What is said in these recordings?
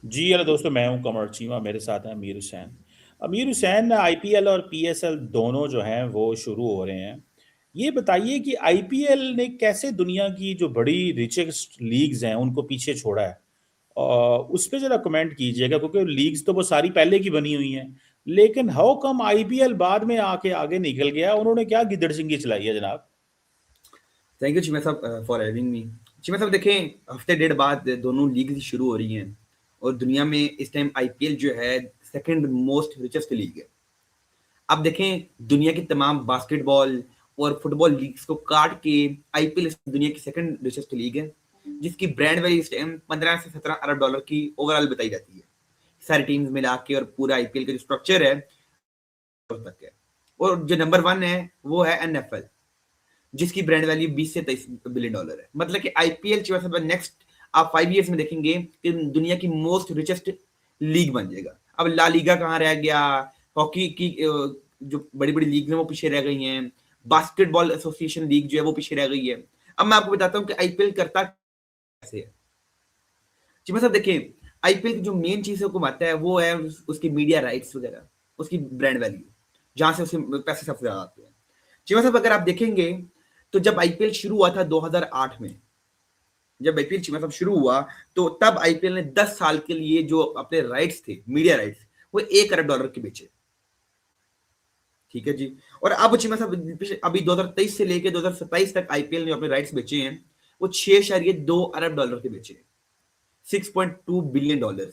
जी hello दोस्तों, मैं हूं कमर चीमा। मेरे साथ हैं अमीर हुसैन। अमीर हुसैन, आईपीएल और पीएसएल दोनों जो हैं वो शुरू हो रहे हैं। ये बताइए कि आईपीएल ने कैसे दुनिया की जो बड़ी रिचेस्ट लीग्स हैं उनको पीछे छोड़ा है। और उस पर जरा कमेंट कीजिएगा, क्योंकि लीग्स तो वो सारी पहले की बनी हुई हैं, लेकिन हाउ कम आईपीएल बाद में आके आगे निकल गया। उन्होंने क्या गिद्दड़ सिंगी चलाई है जनाब। थैंक यू चिमा साहब फॉर हैविंग मी। चिमा साहब देखें, हफ्ते डेढ़ बाद दोनों लीग शुरू हो रही हैं और दुनिया में इस टाइम आईपीएल जो है सेकंड मोस्ट रिचेस्ट लीग है। अब देखें, दुनिया की तमाम बास्केटबॉल और फुटबॉल लीग्स को काट के आईपीएल इस दुनिया की सेकंड रिचेस्ट लीग है, जिसकी ब्रांड वैल्यू इस टाइम 15 से 17 अरब डॉलर की ओवरऑल बताई जाती है। सारी टीम्स मिला के और पूरा आईपीएल का जो स्ट्रक्चर है तक है। और जो नंबर वन है वो है एनएफएल, जिसकी ब्रांड वैल्यू 20 से 23 बिलियन डॉलर है। मतलब कि आईपीएल नेक्स्ट आप 5 ईयर्स में देखेंगे कि दुनिया की मोस्ट रिचेस्ट लीग बन जाएगा। अब ला लीगा कहाँ रह गया, हॉकी की जो बड़ी बड़ी लीग हैं वो पीछे रह गई हैं, बास्केटबॉल एसोसिएशन लीग जो है वो पीछे रह गई है। अब मैं आपको बताता हूँ कि आईपीएल करता कैसे है। जी साहब देखिए, आईपीएल की जो मेन चीज को घुमाता है वो है उसकी मीडिया राइट्स वगैरह, उसकी ब्रांड वैल्यू, जहां से उसके पैसे सबसे ज्यादा आते हैं। चिमा साहब अगर आप देखेंगे तो जब आईपीएल शुरू हुआ था 2008 में, जब आईपीएल चिमा साहब शुरू हुआ तो तब आईपीएल ने 10 साल के लिए जो अपने राइट्स थे, मीडिया राइट्स, वो 1 अरब डॉलर के बेचे। ठीक है जी। और अब चिमा साहब अभी 2023 से लेके 2027 तक आईपीएल ने अपने राइट्स बेचे हैं, वो 6.2 अरब डॉलर के बेचे हैं, 6.2 बिलियन डॉलर।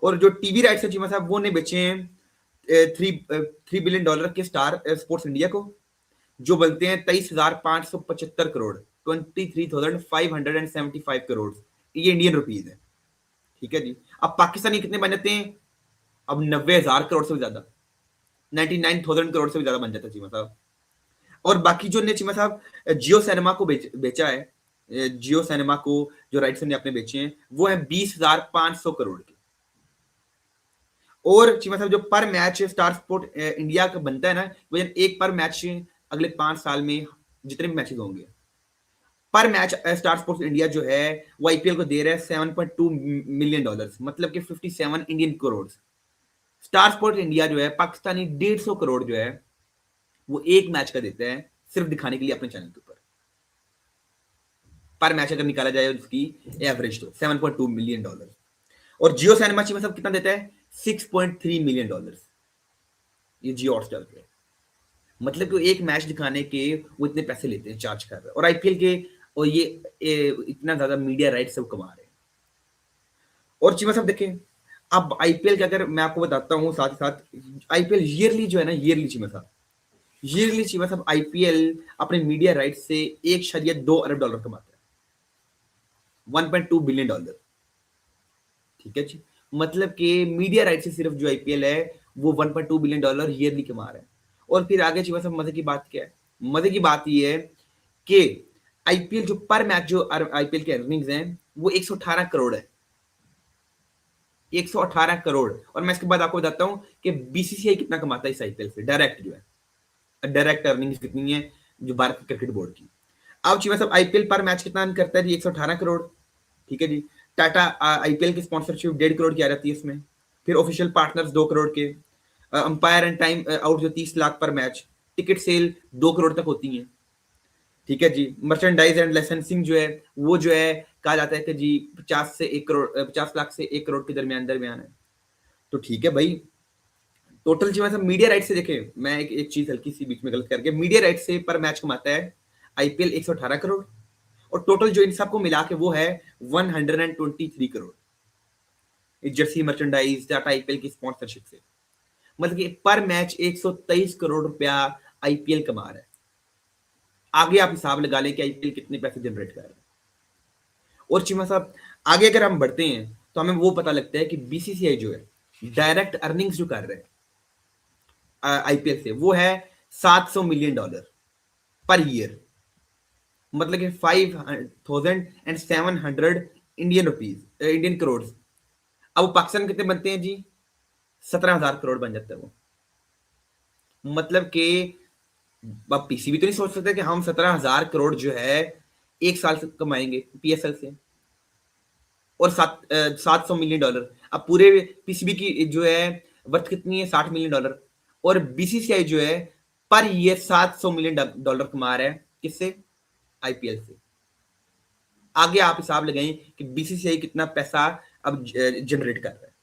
और जो टीवी राइट्स है चिमा साहब वो ने बेचे हैं 3 बिलियन डॉलर के स्टार स्पोर्ट्स इंडिया को, जो बनते हैं 23,575 करोड़, 23,575 करोड़। ये इंडियन रुपीज है। ठीक है जी। अब पाकिस्तानी कितने बन जाते हैं? अब 90,000 करोड़ से भी ज्यादा, 99,000 करोड़ से भी ज्यादा बन जाता है चीमा साहब। और बाकी जो ने चीमा साहब जियो सिनेमा को बेचा है, जियो सिनेमा को जो राइट्स ने अपने बेचे हैं वो है 20,500 करोड़ के। और चीमा साहब जो पर मैच स्टार स्पोर्ट इंडिया का बनता है ना, वो एक पर मैच अगले 5 साल में जितने भी मैचेस होंगे, पर मैच स्टार स्पोर्ट्स इंडिया जो है वो आईपीएल को दे रहा है 7.2 मिलियन डॉलर, मतलब कि 57 Indian crore. Star sports India जो है पाकिस्तानी 150 करोड़ जो है वो एक मैच का देता है, सिर्फ दिखाने के लिए अपने चैनल के ऊपर। पर मैच अगर निकाला जाए उसकी एवरेज तो 7.2 मिलियन डॉलर। और जियो सिनेमा में सब कितना देता है? 6.3 मिलियन डॉलर, ये जियो हॉटस्टार पे। मतलब कि एक मैच दिखाने के वो इतने पैसे लेते हैं, चार्ज कर रहे हैं। और आईपीएल के और ये इतना ज्यादा मीडिया राइट सब कमा रहे हैं। और चीमा साहब देखें, अब आईपीएल के अगर मैं आपको बताता हूँ साथ ही साथ, आईपीएल ईयरली जो है ना, ईयरली चीमा साहब, ईयरली चीमा साहब आईपीएल अपने मीडिया राइट से 1.2 अरब डॉलर कमाता है, 1.2 बिलियन डॉलर। ठीक है जी। मतलब कि मीडिया राइट से सिर्फ जो आईपीएल है वो 1.2 बिलियन डॉलर ईयरली कमा रहा है। और फिर आगे चीमा साहब मजे की बात क्या है? मजे की बात ये है कि आईपीएल जो पर मैच जो आईपीएल के अर्निंग्स हैं वो 118 करोड़ है, 118 करोड़। और मैं इसके बाद आपको बताता हूं कि बीसीसीआई कितना कमाता है इस आईपीएल से डायरेक्ट, जो है डायरेक्ट अर्निंग्स कितनी है जो भारत क्रिकेट बोर्ड की। अब चीमा साहब आईपीएल पर मैच कितना अर्न करता है जी? 118 करोड़। ठीक है जी। टाटा आईपीएल की स्पॉन्सरशिप 1.5 करोड़ की आ जाती है इसमें। फिर ऑफिशियल पार्टनर्स 2 करोड़ के, अंपायर एंड टाइम आउट जो 30 लाख पर मैच, टिकट सेल 2 करोड़ तक होती है। ठीक है जी। मर्चेंडाइज एंड लाइसेंसिंग जो है वो जो है कहा जाता है कि जी 50 से 1 करोड़, 50 लाख से 1 करोड़ के दरमियान है। तो ठीक है भाई, टोटल जो है मीडिया राइट से देखे, मैं एक चीज हल्की सी बीच में गलत करके, मीडिया राइट से पर मैच कमाता है आईपीएल 118 करोड़। और टोटल जो इन सबको मिला के वो है 123 crore, Jersey merchandise Tata IPL की स्पॉन्सरशिप से। मतलब कि पर मैच 123 करोड़ रुपया आईपीएल कमा रहा है। आगे आप हिसाब लगा लें कि आईपीएल कितने पैसे जनरेट कर रहा है। और चिमा साहब आगे अगर हम बढ़ते हैं तो हमें वो पता लगता है कि बीसीसीआई जो है डायरेक्ट अर्निंग्स जो कर रहे हैं आईपीएल से वो है 700 मिलियन डॉलर पर ईयर, मतलब कि 5,700 इंडियन रुपीज, इंडियन करोड़। अब पाकिस्तान कितने बनते हैं जी? 17,000 करोड़ बन जाता है वो। मतलब कि अब पीसीबी तो नहीं सोच सकते कि हम 17,000 करोड़ जो है एक साल से कमाएंगे पीएसएल से। और 700 मिलियन डॉलर। अब पूरे पीसीबी की जो है वर्थ कितनी है, $60 मिलियन, और बीसीसीआई जो है पर ईयर $700 मिलियन कमा रहा है, किससे? आईपीएल से। आगे आप हिसाब लगाएं कि बीसीसीआई कितना पैसा अब जनरेट कर रहा है।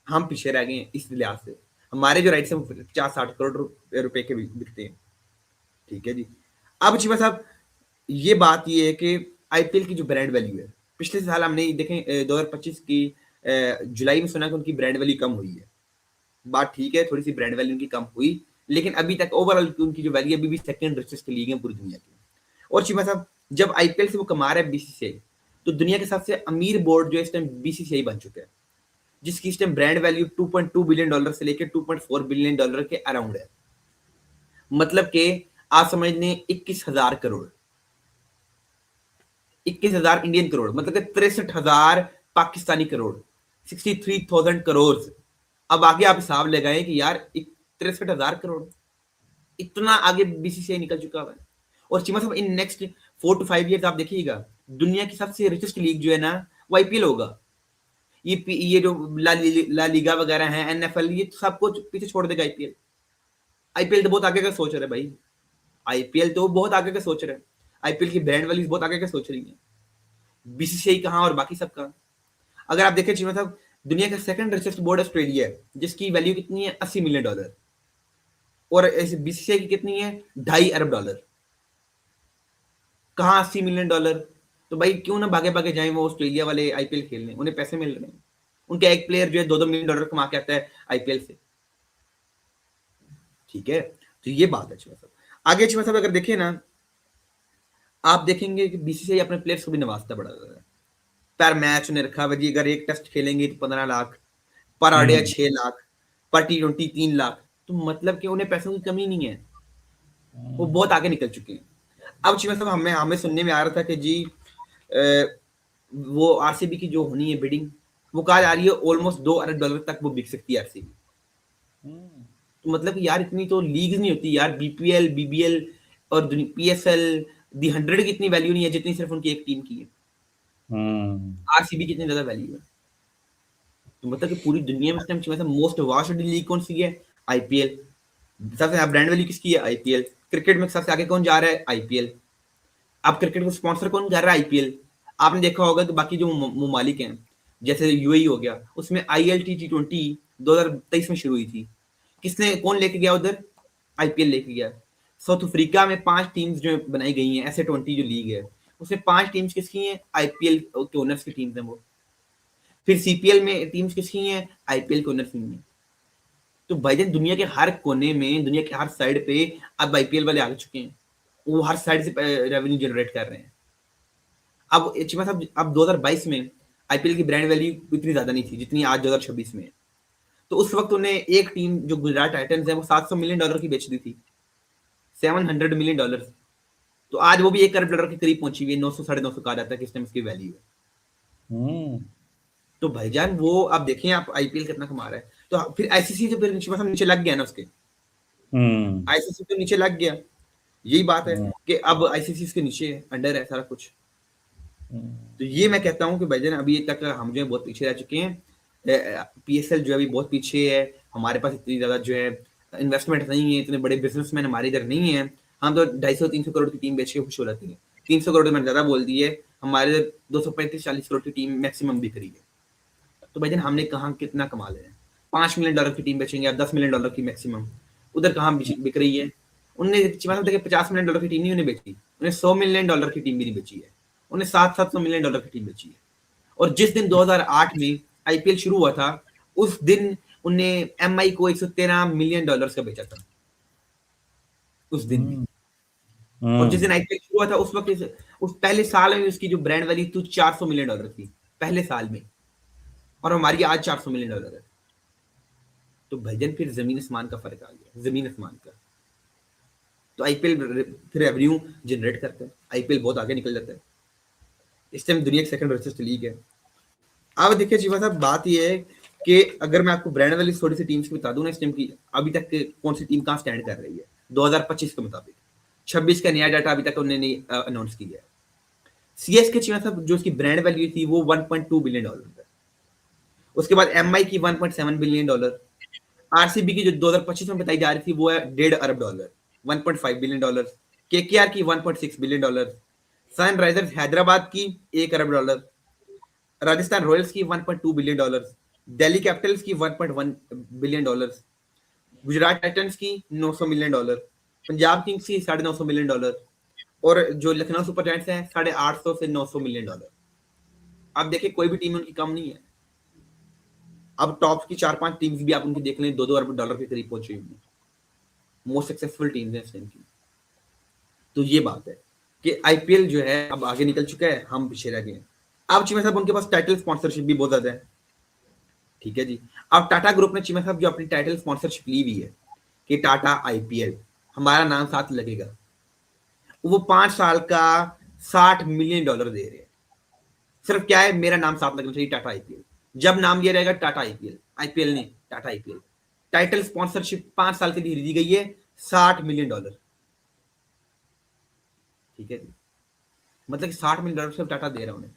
हम पीछे रह गए हैं इस लिहाज से। हमारे जो राइट्स हैं वो 50-60 करोड़ रुपए के बिकते हैं। ठीक है जी। अब चीमा साहब, ये बात ये है कि आईपीएल की जो ब्रांड वैल्यू है, पिछले साल हमने देखें 2025 की जुलाई में सुना कि उनकी ब्रांड वैल्यू कम हुई है। बात ठीक है, थोड़ी सी ब्रांड वैल्यू उनकी कम हुई, लेकिन अभी तक ओवरऑल उनकी जो वैल्यू अभी भी सेकंड रिचेस्ट लीग है पूरी दुनिया की। और चीमा साहब, जब आईपीएल से वो कमा रहा है बीसीसीआई, तो दुनिया के सबसे अमीर बोर्ड जो है इस टाइम बीसीसीआई बन चुका है, जिसकी इस टाइम ब्रांड वैल्यू $2.2 बिलियन से लेकर $2.4 बिलियन के अराउंड है। मतलब कि आप समझ लें 21,000 करोड़, 21,000 इंडियन करोड़, मतलब कि 63,000 पाकिस्तानी करोड़, 63,000 करोड़। अब आगे आप हिसाब लगाएं कि यार 63,000 करोड़, इतना आगे बीसीसीआई निकल चुका है। और चीमा साहब, इन नेक्स्ट 4 to 5 ईयर्स आप देखिएगा, दुनिया की सबसे रिचेस्ट लीग जो है ना, वो आईपीएल होगा। ये जो ला लीगा वगैरह है, एनएफएल, ये सब कुछ पीछे छोड़ देगा आईपीएल। आईपीएल तो बहुत आगे का सोच रहा है भाई, आईपीएल तो बहुत आगे का सोच रहा है। आईपीएल की ब्रांड वैल्यूज बहुत आगे का सोच रही है। बीसीसीआई कहाँ और बाकी सब कहाँ। अगर आप देखें चीमा साहब, दुनिया का सेकंड रिचेस्ट बोर्ड ऑस्ट्रेलिया है, जिसकी वैल्यू कितनी है, $80 मिलियन, और बीसीसीआई की कितनी है, $2.5 अरब। कहाँ $80 मिलियन? तो भाई क्यों ना भागे भागे जाए वो ऑस्ट्रेलिया वाले आईपीएल खेलने, उन्हें पैसे मिल रहे हैं। उनका एक प्लेयर जो है $2-2 मिलियन कमा के आता है आईपीएल से। ठीक है, तो ये बात है चीमा साहब। आगे चीमा साहब अगर देखें ना, आप देखेंगे कि बीसीसीआई अपने प्लेयर्स को भी नवाजता बड़ा है। पर मैच उन्हें रखा हुआ जी, अगर एक टेस्ट खेलेंगे तो 15 लाख, पर आड़े 6 लाख, पर टी20 3 लाख। तो मतलब कि उन्हें पैसों की कमी नहीं है, वो बहुत आगे निकल चुके हैं। अब चीमा साहब, हमें हमें सुनने में आ रहा था कि जी वो आरसीबी की जो होनी है बिडिंग, वो कहा जा रही है ऑलमोस्ट $2 अरब तक वो बिक सकती है आरसीबी। तो मतलब कि यार इतनी तो लीग नहीं होती यार, बीपीएल, बीबीएल और पीएसएल, दी 100 की इतनी वैल्यू नहीं है जितनी सिर्फ उनकी एक टीम की है। आरसीबी की इतनी ज्यादा वैल्यू है। तो मतलब कि पूरी दुनिया में इस टाइम मतलब मोस्ट वॉच्ड लीग कौन सी है, आईपीएल। सबसे ब्रांड वैल्यू किसकी है, आईपीएल। क्रिकेट में सबसे आगे कौन जा रहा है, आईपीएल। अब क्रिकेट को स्पॉन्सर कौन कर रहा है, आईपीएल। आपने देखा होगा कि बाकी जो ममालिक हैं, जैसे यूएई हो गया, उसमें आईएलटी टी20 2023 में शुरू हुई थी। किसने, कौन लेके गया उधर, आईपीएल लेके गया। साउथ अफ्रीका में 5 टीम्स जो बनाई गई हैं, ऐसे 20 जो लीग है, उसमें 5 टीम्स किसकी हैं, आईपीएल के ओनर्स की टीम्स हैं वो। फिर सीपीएल में टीम्स किसकी हैं, आईपीएल के ओनर्स की हैं। तो भाईजान दुनिया के हर कोने में, दुनिया के हर साइड पे अब आईपीएल वाले आ चुके हैं, वो हर साइड से रेवेन्यू जनरेट कर रहे हैं। अब चिमा साहब, अब 2022 में आईपीएल की ब्रांड वैल्यू इतनी ज्यादा नहीं थी जितनी आज 2026 में है। तो उस वक्त उन्हें एक टीम जो गुजरात टाइटंस है वो $700 मिलियन की बेच दी थी, $700 मिलियन। तो आज वो भी $1 अरब के करीब पहुंची हुई है, 900 950 कहा जाता है कि इस टाइम इसकी वैल्यू है। तो भाईजान वो आप देखें, आप आईपीएल कितना कमा रहा है। तो फिर आईसीसी से फिर नीचे लग गया ना उसके, आईसीसी तो नीचे लग गया। यही बात है कि अब आईसीसी के नीचे अंडर है सारा कुछ। तो ये मैं कहता हूँ कि भाईजान अभी तक हम जो है बहुत पीछे रह चुके हैं। पीएसएल जो है अभी बहुत पीछे है, हमारे पास इतनी ज्यादा जो है इन्वेस्टमेंट नहीं है, इतने बड़े बिजनेसमैन हमारे इधर नहीं है। हम तो 250-300 करोड़ की टीम बेच के खुश हो जाती है। 300 करोड़ मैंने ज्यादा बोल दी है, हमारे इधर 235-40 करोड़ की टीम मैक्सिमम बिक रही है। तो भाईजान हमने कहाँ कितना कमा लिया है, $5 मिलियन की टीम बेचेंगे, अब $10 मिलियन की मैक्सिमम, उधर कहाँ बिक रही है। उन्हें देखिए $50 मिलियन की टीम नहीं उन्हें बेची, उन्हें $100 मिलियन की टीम भी नहीं बेची है, उन्हें $700-700 मिलियन की टीम बेची है। और जिस दिन 2008 में आईपीएल शुरू हुआ था, उस दिन उन्हें एमआई को $113 मिलियन का बेचा था, उस दिन भी। और जिस दिन आईपीएल शुरू हुआ था उस वक्त, उस पहले साल में उसकी जो ब्रांड वैल्यू थी $400 मिलियन थी, पहले साल में, और हमारी आज $400 मिलियन है। तो भजन फिर जमीन आसमान का फर्क आ गया, जमीन आसमान का। तो आईपीएल फिर रेवेन्यू जनरेट करता है, आईपीएल बहुत आगे निकल जाता है। इस टाइम दुनिया की सेकंड रिचेस्ट लीग है। अब देखिए जीवा साहब, बात यह है कि अगर मैं आपको ब्रांड वैल्यू थोड़ी सी टीम्स की बता दूं ना, इस टाइम की अभी तक कौन सी टीम कहां स्टैंड कर रही है 2025 के मुताबिक। 26 का नया डाटा अभी तक उन्होंने अनाउंस किया है। सीएसके चीमा साहब जो उसकी ब्रांड वैल्यू थी वो $1.2 बिलियन है, उसके बाद एमआई की $1.7 बिलियन, आरसीबी की जो 2025 में बताई जा रही थी वो है $1.5 अरब, $1.5 बिलियन, केकेआर की $1.6 बिलियन, सनराइजर्स हैदराबाद की $1 अरब, राजस्थान रॉयल्स की $1.2 बिलियन, दिल्ली कैपिटल्स की $1.1 बिलियन, गुजरात टाइटंस की $900 मिलियन, पंजाब किंग्स की $950 मिलियन, और जो लखनऊ सुपर जायंट्स है 850 से $900 मिलियन। आप देखिए कोई भी टीम उनकी कम नहीं है। अब टॉप की 4-5 टीम्स भी आप उनकी देख लें, $2-2 अरब के करीब पहुंची हुई हैं, मोस्ट सक्सेसफुल टीम्स हैं इस टाइम की। तो ये बात है कि आईपीएल जो है अब आगे निकल चुका है, हम पीछे रह गए हैं। अब चीमा साहब उनके पास टाइटल स्पॉन्सरशिप भी बहुत ज्यादा है, ठीक है जी। अब टाटा ग्रुप ने चीमा साहब जो अपनी टाइटल स्पॉन्सरशिप ली हुई है कि टाटा आईपीएल हमारा नाम साथ लगेगा, वो 5 साल का $60 मिलियन दे रहे हैं। सिर्फ क्या है, मेरा नाम साथ लगना चाहिए टाटा आईपीएल। जब नाम दिया रहेगा टाटा आईपीएल, आईपीएल ने टाटा आईपीएल, टाइटल स्पॉन्सरशिप 5 साल के लिए दी गई है $60 मिलियन, ठीक है जी। मतलब कि $60 मिलियन सिर्फ टाटा दे रहा है उन्हें।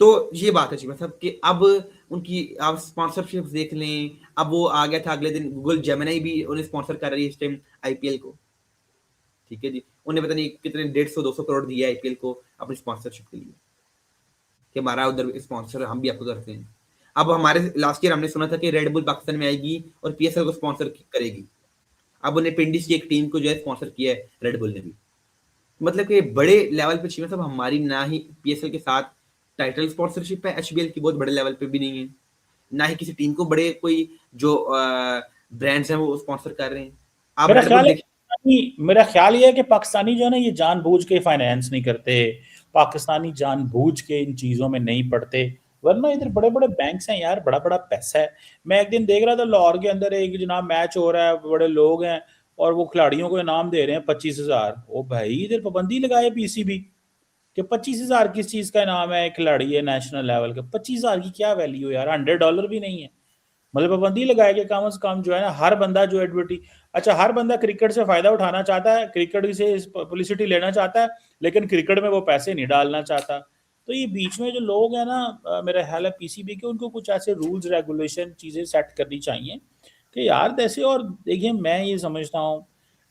तो ये बात है चीमा साहब कि अब उनकी आप स्पॉन्सरशिप देख लें, अब वो आ गया था अगले दिन गूगल जेमिनी भी उन्हें स्पॉन्सर कर रही है इस टाइम आईपीएल को, ठीक है जी। उन्हें पता नहीं कितने 150-200 करोड़ दिया है आईपीएल को अपनी स्पॉन्सरशिप के लिए कि हमारा उधर स्पॉन्सर हम भी आपको करते हैं। अब हमारे लास्ट ईयर हमने सुना था कि रेड बुल पाकिस्तान में आएगी और पीएसएल को स्पॉन्सर करेगी। अब उन्हें पिंडिस की एक टीम को जो है स्पॉन्सर किया है रेड बुल ने भी। मतलब कि बड़े लेवल पे चीजें सब हमारी ना ही पीएसएल के साथ टाइटल स्पॉन्सरशिप है, एचबीएल की बहुत बड़े लेवल पे भी नहीं है, ना ही किसी टीम को बड़े कोई जो ब्रांड्स हैं वो स्पॉन्सर कर रहे हैं। आप मेरा रेड बुल ख्याल है देखिए, मेरा ख्याल ये है कि पाकिस्तानी जो है ना ये जानबूझ के फाइनेंस नहीं करते, पाकिस्तानी जानबूझ के इन चीज़ों में नहीं पड़ते, वरना इधर बड़े बड़े बैंक्स हैं यार, बड़ा बड़ा पैसा है। मैं एक दिन देख रहा था लाहौर के अंदर एक जनाब मैच हो रहा है, बड़े लोग हैं और वो खिलाड़ियों को इनाम दे रहे हैं 25,000। ओ भाई इधर पाबंदी लगाए पीसीबी कि 25,000 किस चीज़ का इनाम है, एक खिलाड़ी है नेशनल लेवल का, 25,000 की क्या वैल्यू है यार, $100 भी नहीं है। मतलब पाबंदी लगाए कि कम से कम जो है ना हर बंदा जो एडवर्टी, अच्छा हर बंदा क्रिकेट से फायदा उठाना चाहता है, क्रिकेट से पब्लिसिटी लेना चाहता है, लेकिन क्रिकेट में वो पैसे नहीं डालना चाहता। तो ये बीच में जो लोग हैं ना, मेरा ख्याल है पीसीबी के, उनको कुछ ऐसे रूल्स रेगुलेशन चीज़ें सेट करनी चाहिए कि यार जैसे। और देखिए मैं ये समझता हूँ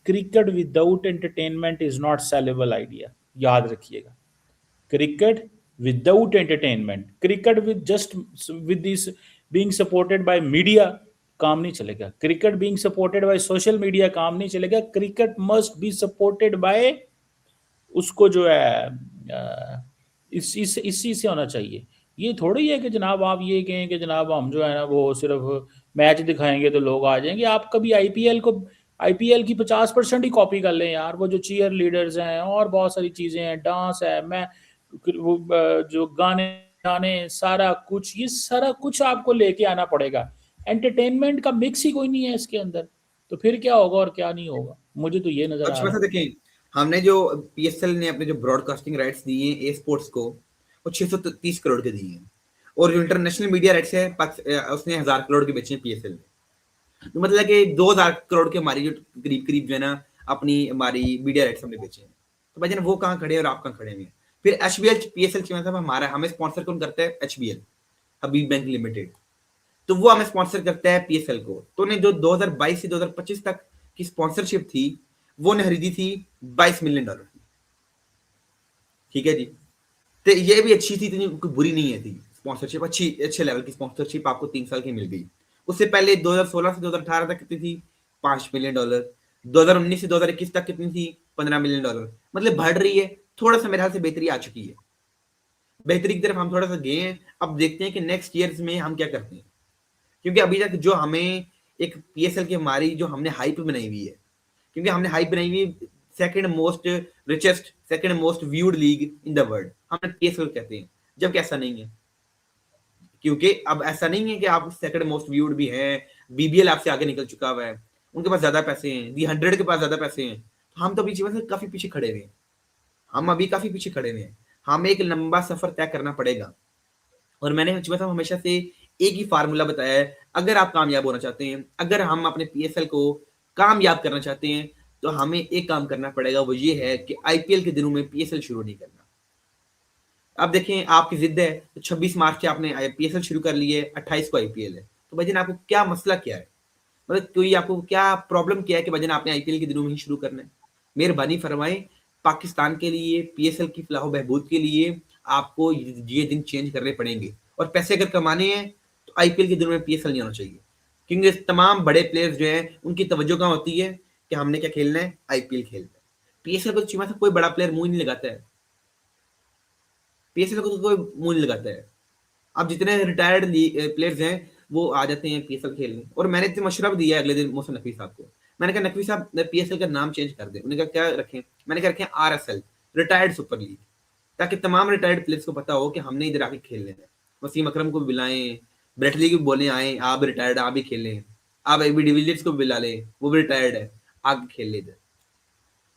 cricket without entertainment is not saleable idea, याद रखिएगा। cricket without entertainment, cricket with just with this being supported by media काम नहीं चलेगा, cricket being supported by social media काम नहीं चलेगा, cricket must be supported by उसको जो है इसी से होना चाहिए। ये थोड़ी है कि जनाब आप ये कहें कि जनाब हम जो है ना वो सिर्फ मैच दिखाएंगे तो लोग आ जाएंगे। आप कभी आईपीएल की 50% ही कॉपी कर लें यार, वो जो चीयर लीडर्स हैं और बहुत सारी चीज़ें हैं, डांस है, मैं वो जो गाने गाने सारा कुछ, ये सारा कुछ आपको लेके आना पड़ेगा। एंटरटेनमेंट का मिक्स ही कोई नहीं है इसके अंदर, तो फिर क्या होगा और क्या नहीं होगा, मुझे तो ये नज़र अब आ इसमें रहा से है। देखें, हमने जो पीएसएल ने अपने जो ब्रॉडकास्टिंग राइट्स दिए हैं ए स्पोर्ट्स को, वो 630 करोड़ के दिए हैं, और जो इंटरनेशनल मीडिया राइट्स है उसने 1000 करोड़ के बेचे हैं पीएसएल ने। तो मतलब कि 2000 करोड़ के हमारी जो करीब करीब जो है ना अपनी हमारी मीडिया राइट्स हमने बेचे हैं। तो भाई वो कहाँ खड़े हैं और आप कहाँ खड़े हुए हैं। फिर एचबीएल पीएसएल की मतलब हमारा हमें स्पॉन्सर कौन करता है, एचबीएल हबीब बैंक लिमिटेड, तो वो हमें स्पॉन्सर करता है पीएसएल को। तो ने जो 2022 से 2025 तक की स्पॉन्सरशिप थी वो ने खरीदी थी $22 मिलियन की, ठीक है जी। तो ये भी अच्छी थी, इतनी कोई बुरी नहीं है थी स्पॉन्सरशिप, अच्छे लेवल की स्पॉन्सरशिप आपको 3 साल की मिल गई। उससे पहले 2016 से 2018 तक कितनी थी, $5 मिलियन। 2019 से 2021 तक कितनी थी, $15 मिलियन। मतलब बढ़ रही है, थोड़ा सा मेरे ख्याल से बेहतरी आ चुकी है, बेहतरी की तरफ हम थोड़ा सा गए हैं। अब देखते हैं कि नेक्स्ट ईयर्स में हम क्या करते हैं, क्योंकि अभी तक जो हमें एक पीएसएल की हमारी जो हमने हाइप बनाई हुई है, क्योंकि हमने हाइप बनाई हुई second most richest, second most viewed league in the world, हम पीएसएल कहते हैं, जबकि ऐसा नहीं है। क्योंकि अब ऐसा नहीं है कि आप सेकंड मोस्ट व्यूड भी हैं, बीबीएल आपसे आगे निकल चुका हुआ है, उनके पास ज्यादा पैसे हैं, दी 100 के पास ज्यादा पैसे हैं, तो हम तो अभी जीवन से काफी पीछे खड़े हुए हैं, हम अभी काफी पीछे खड़े हुए हैं। हमें एक लंबा सफर तय करना पड़ेगा। और मैंने मतलब हमेशा से एक ही फार्मूला बताया है, अगर आप कामयाब होना चाहते हैं, अगर हम अपने पीएसएल को कामयाब करना चाहते हैं, तो हमें एक काम करना पड़ेगा, वो ये है कि आईपीएल के दिनों में पीएसएल शुरू नहीं करना। अब देखें आपकी जिद है तो 26 मार्च से आपने पीएसएल शुरू कर ली है, 28 को आईपीएल है, तो भाईजान आपको क्या मसला क्या है? मतलब कोई आपको क्या प्रॉब्लम क्या है कि भाईजान आपने आईपीएल के दिनों में ही शुरू करना है? मेहरबानी फरमाएं, पाकिस्तान के लिए, पीएसएल की फलाह बहबूद के लिए आपको ये दिन चेंज करने पड़ेंगे, और पैसे अगर कमाने हैं तो आईपीएल के दिनों में पीएसएल नहीं होना चाहिए, क्योंकि तमाम बड़े प्लेयर्स जो हैं उनकी तवज्जो कहाँ होती है कि हमने क्या खेलना है, आईपीएल खेलना है। पीएसएल को तो चीमा सा कोई बड़ा प्लेयर मुंह ही नहीं लगाता है, पीएसएल को तो कोई मुंह नहीं लगाता है। अब जितने रिटायर्ड प्लेयर्स हैं वो आ जाते हैं पीएसएल खेलने, और मैंने तो मशवरा भी दिया है अगले दिन मोहसिन नकवी साहब को। मैंने कहा नकवी साहब पीएसएल का नाम चेंज कर दें। उन्होंने कहा क्या रखें? मैंने कहा रखें आरएसएल, रिटायर्ड सुपर लीग, ताकि तमाम रिटायर्ड प्लेयर्स को पता हो कि हमने इधर आके खेलने है। वसीम अकरम को भी बुलाएं, ब्रेटली को बोले आए, आप भी रिटायर्ड, आप भी खेलें। आप एबी डिविलियर्स को भी बुला लें, वो भी रिटायर्ड है, आगे खेल ले इधर।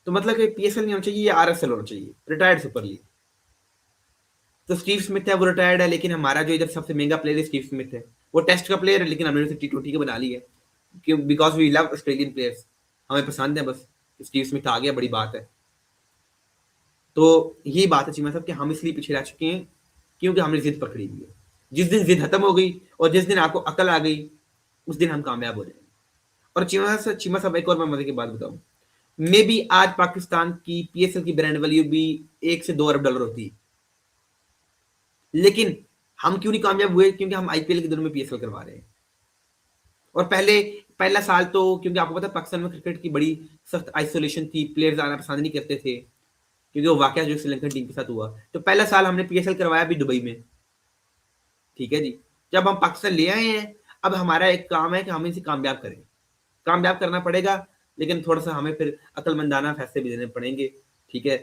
तो मतलब कि पीएसएल नहीं होना चाहिए, ये आरएसएल होना चाहिए, रिटायर्ड सुपर लीग। तो स्टीव स्मिथ है, वो रिटायर्ड है, लेकिन हमारा जो इधर सबसे महंगा प्लेयर है स्टीव स्मिथ है। वो टेस्ट का प्लेयर है, लेकिन हमने उसे टी20 का बना लिया है, because we love Australian players, हमें पसंद है। बस स्टीव स्मिथ आ गया, बड़ी बात है। तो यही बात है चीमा साहब कि हम इसलिए पीछे रह चुके हैं क्योंकि हमने जिद पकड़ी हुई है। जिस दिन जिद खत्म हो गई और जिस दिन आपको अकल आ गई, उस दिन हम कामयाब हो जाएंगे। और चीमा साहब एक और मैं मजे की बात बताऊं, मे बी आज पाकिस्तान की पीएसएल की ब्रांड वैल्यू भी 1 से 2 अरब डॉलर होती है, लेकिन हम क्यों नहीं कामयाब हुए? क्योंकि हम आईपीएल के दिनों में पीएसएल करवा रहे हैं। और पहला साल तो क्योंकि आपको पता है पाकिस्तान में क्रिकेट की बड़ी सख्त आइसोलेशन थी, प्लेयर्स आना पसंद नहीं करते थे, क्योंकि वो वाकया जो श्रीलंकन टीम के साथ हुआ। तो पहला साल हमने पीएसएल करवाया भी दुबई में, ठीक है जी। जब हम पाकिस्तान ले आए हैं, अब हमारा एक काम है कि हम इसे कामयाब करें, कामयाब करना पड़ेगा, लेकिन थोड़ा सा हमें फिर अकलमंदाना फैसले भी देने पड़ेंगे, ठीक है।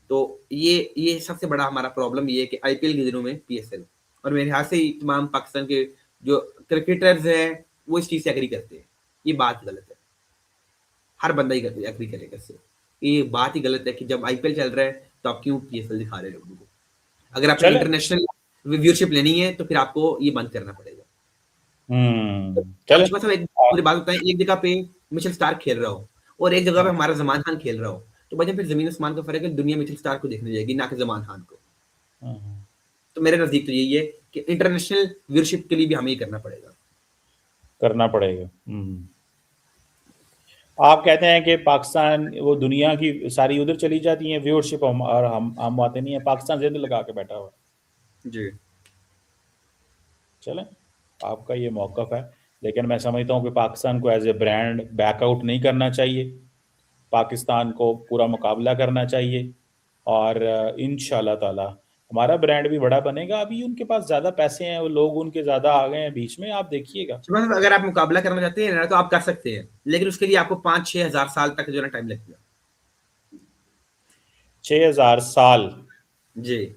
तो ये सबसे बड़ा हमारा प्रॉब्लम ये है कि आईपीएल के दिनों में पीएसएल, और मेरे ख्याल से ही तमाम पाकिस्तान के जो क्रिकेटर्स हैं वो इस चीज से एग्री करते हैं। ये बात गलत है, हर बंदा ही एग्री करेगा इससे। ये बात ही गलत है कि जब आईपीएल चल रहा है तो आप क्यों पीएसएल दिखा रहे हो लोगों को? अगर आपने चले। इंटरनेशनल व्यूअरशिप लेनी है तो फिर आपको ये बंद करना पड़ेगा। चले। अब मतलब एक पूरी बात बताएं, एक जगह पे मिचेल स्टार्क खेल रहा हो और एक जगह पे हमारा जमान खान खेल रहा हो, तो भाई फिर जमीन आसमान का फर्क है। दुनिया मिचेल स्टार्क को देखने जाएगी, ना कि जमान खान को। तो मेरे नजदीक तो यही है कि इंटरनेशनल व्यूअरशिप के लिए भी हमें ये करना पड़ेगा। करना पड़ेगा। आप कहते हैं कि पाकिस्तान वो दुनिया की सारी उधर चली जाती है व्यूअरशिप, और हम आते नहीं है, पाकिस्तान जिद लगा के बैठा हुआ है। जी चलें, आपका ये मौक़िफ़ है, लेकिन मैं समझता हूँ कि पाकिस्तान को एज ए ब्रांड बैकआउट नहीं करना चाहिए। पाकिस्तान को पूरा मुकाबला करना चाहिए, और इंशाल्लाह ताला हमारा ब्रांड भी बड़ा बनेगा। अभी उनके पास ज़्यादा पैसे हैं, वो लोग उनके ज़्यादा आ गए हैं बीच में, आप देखिएगा। मतलब अगर आप मुकाबला करना चाहते हैं ना तो आप कर सकते हैं, लेकिन उसके लिए आपको 5-6 हजार साल तक जो है टाइम लगेगा। 6000 साल, जी,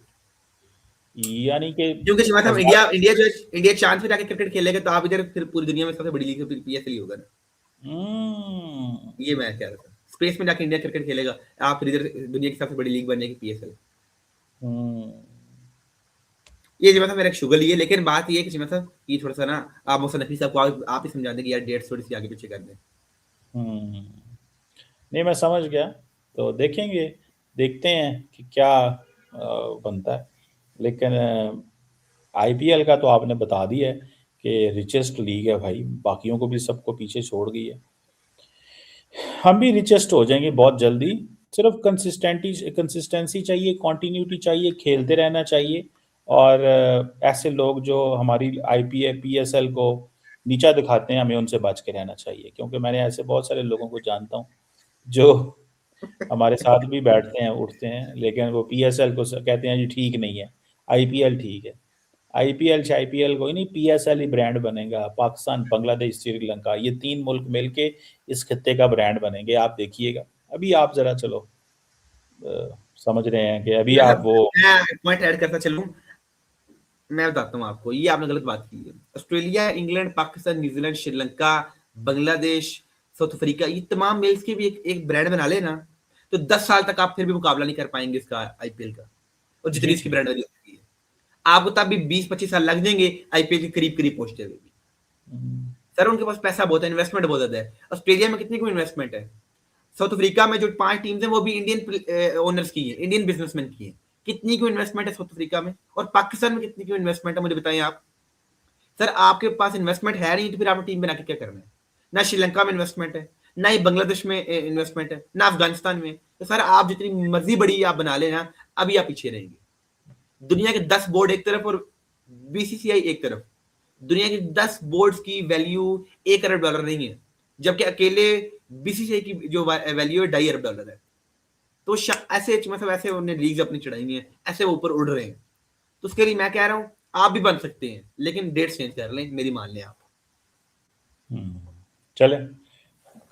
यानी कि क्योंकि मतलब हजार। इंडिया चांद पे जाके क्रिकेट खेलेगा तो आप इधर फिर पूरी दुनिया में सबसे बड़ी लीग पीएसएल ही होगा ना। हम्म। ये मैं कह रहा था, स्पेस में जाके इंडिया क्रिकेट खेलेगा, आप फिर इधर दुनिया की सबसे बड़ी लीग बन जाएगी पीएसएल। हम्म। ये जी मतलब मेरा एक शुगल ही है, लेकिन बात ये है कि मतलब ये थोड़ा सा ना आप मोहसिन नकवी साहब को आप ही समझा दें कि यार डेट्स थोड़ी सी आगे पीछे कर दें। नहीं, मैं समझ गया। तो देखेंगे, देखते हैं कि क्या बनता है। लेकिन आईपीएल का तो आपने बता दिया है कि रिचेस्ट लीग है भाई, बाकियों को भी सबको पीछे छोड़ गई है। हम भी रिचेस्ट हो जाएंगे बहुत जल्दी। सिर्फ कंसिस्टेंसी चाहिए, कंटिन्यूटी चाहिए, खेलते रहना चाहिए। और ऐसे लोग जो हमारी आईपीएल पीएसएल को नीचा दिखाते हैं, हमें उनसे बच के रहना चाहिए, क्योंकि मैंने ऐसे बहुत सारे लोगों को जानता हूँ जो हमारे साथ भी बैठते हैं, उठते हैं, लेकिन वो पीएसएल को कहते हैं जी ठीक नहीं है, आईपीएल ठीक है। आईपीएल कोई नहीं, पीएसएल ही ब्रांड बनेगा। पाकिस्तान, बांग्लादेश, श्रीलंका, ये 3 मुल्क मिलके इस खित्ते का ब्रांड बनेंगे, आप देखिएगा। अभी आप जरा चलो समझ रहे हैं कि अभी आप मतलब वो मैं पॉइंट ऐड करता चलूं, मैं बताता हूँ आपको, ये आपने गलत बात की है। Australia, England, Pakistan, New Zealand, Sri Lanka, Bangladesh, south Africa, ये तमाम मेल्स के भी एक ब्रांड बना लेना, तो 10 साल तक आप फिर भी मुकाबला नहीं कर पाएंगे इसका आईपीएल का, और जितनी जी इसकी जी। ब्रांड वैल्यू है आपको तब भी 20-25 साल लग जाएंगे आईपीएल के करीब करीब पहुंचते हुए भी। सर उनके पास पैसा बहुत है, इन्वेस्टमेंट बहुत ज्यादा है। ऑस्ट्रेलिया में कितनी की इन्वेस्टमेंट है? साउथ अफ्रीका में जो 5 टीम्स हैं वो भी इंडियन ओनर्स की है, इंडियन बिजनेसमैन की है। कितनी क्यों इन्वेस्टमेंट है साउथ अफ्रीका में, और पाकिस्तान में कितनी क्यों इन्वेस्टमेंट है, मुझे बताएं आप। सर आपके पास इन्वेस्टमेंट है नहीं तो फिर आपने टीम बना के क्या करना है। ना श्रीलंका में इन्वेस्टमेंट है, ना ही बांग्लादेश में इन्वेस्टमेंट है, ना अफगानिस्तान में। तो सर आप जितनी मर्जी बड़ी आप बना लेना, अभी आप पीछे रहेंगे। दुनिया के 10 बोर्ड एक तरफ और बीसीसीआई एक तरफ, दुनिया के 10 बोर्ड्स की वैल्यू $1 अरब नहीं है, जबकि अकेले बीसीसीआई की जो वैल्यू है $2.5 अरब है। तो ऐसे मतलब ऐसे उन्हें लीग्स अपनी चढ़ाई हैं, ऐसे वो ऊपर उड़ रहे हैं। तो उसके लिए मैं कह रहा हूँ आप भी बन सकते हैं, लेकिन डेट चेंज कर लें, मेरी मान लें आप। चले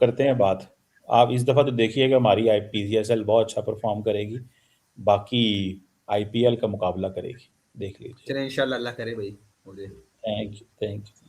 करते हैं बात। आप इस दफ़ा तो देखिएगा हमारी पीसीएसएल बहुत अच्छा परफॉर्म करेगी, बाकी आईपीएल का मुकाबला करेगी, देख लीजिए। चलें इंशाल्लाह, अल्लाह करे भाई मुझे। Thank you, thank you.